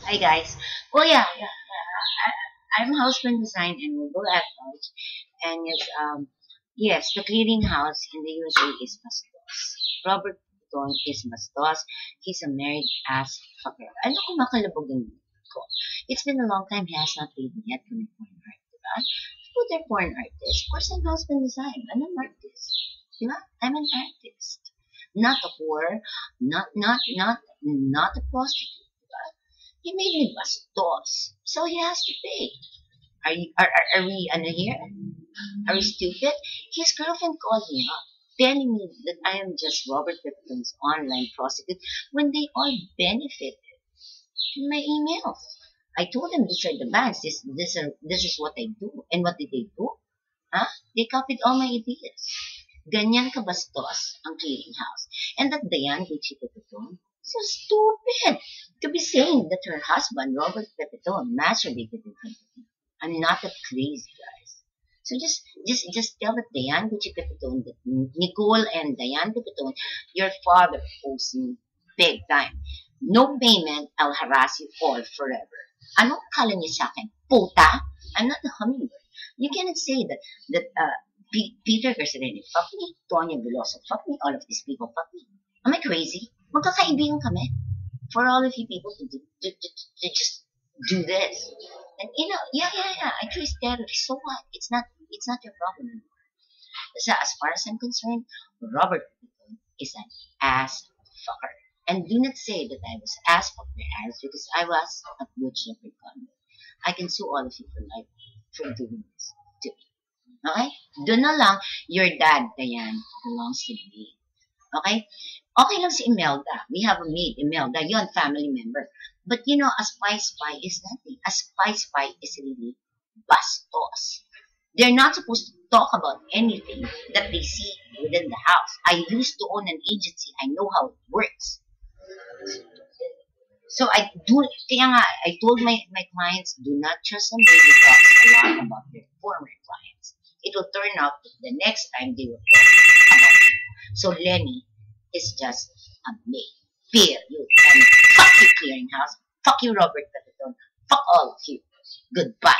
Hi guys. Well, I'm husband design and mobile at college, and yes, the clearinghouse in the USA is Bastos. Robert Don is Bastos. He's a married ass fucker. Ano kung makalabog yung ko? It's been a long time he has not paid me yet for my porn art, diba? Who their porn artist? Of course, I'm husband design. I'm an artist. Diba? I'm an artist. Not a whore, not a prostitute. He made me bastos. So he has to pay. Are we ano here? Are we stupid? His girlfriend called me up, telling me that I am just Robert Pipton's online prostitute when they all benefit from my emails. I told them these are the banks. This is what I do. And what did they do? Huh? They copied all my ideas. Ganyan kabastos ang clearinghouse. And that Diane Gucci Pepiton, so stupid to be saying that her husband, Robert Pepiton, masturbated in front of me. I'm not that crazy, guys. So just tell that Diane Gucci Pepiton, that Nicole and Diane Pepiton, your father owes me big time. No payment, I'll harass you all forever. Anong kala niyo sa akin? Puta? I'm not a hummingbird. You cannot say that Peter Garcerini, fuck me, Tonya Veloso, fuck me, all of these people, fuck me. Am I crazy? Magkakaibigan kami. For all of you people to just do this. And yeah, I choose terrorists. So what? It's not your problem anymore. So as far as I'm concerned, Robert is an ass fucker. And do not say that I was ass fucker as because I was a good shepherd convict. I can sue all of you for life for doing this to me. Okay? Doon na lang, your dad, Diane, belongs to me. Okay? Okay lang si Imelda. We have a maid, Imelda. Yon, family member. But you know, a spy is nothing. A spy is really bastos. They're not supposed to talk about anything that they see within the house. I used to own an agency. I know how it works. So kaya nga, I told my clients, do not trust somebody who talks a lot about their former clients. It will turn out that the next time they will talk about you. So Lenny is just a maid. Period. And fuck you, clearinghouse. Fuck you, Robert Pepiton. Fuck all of you. Goodbye.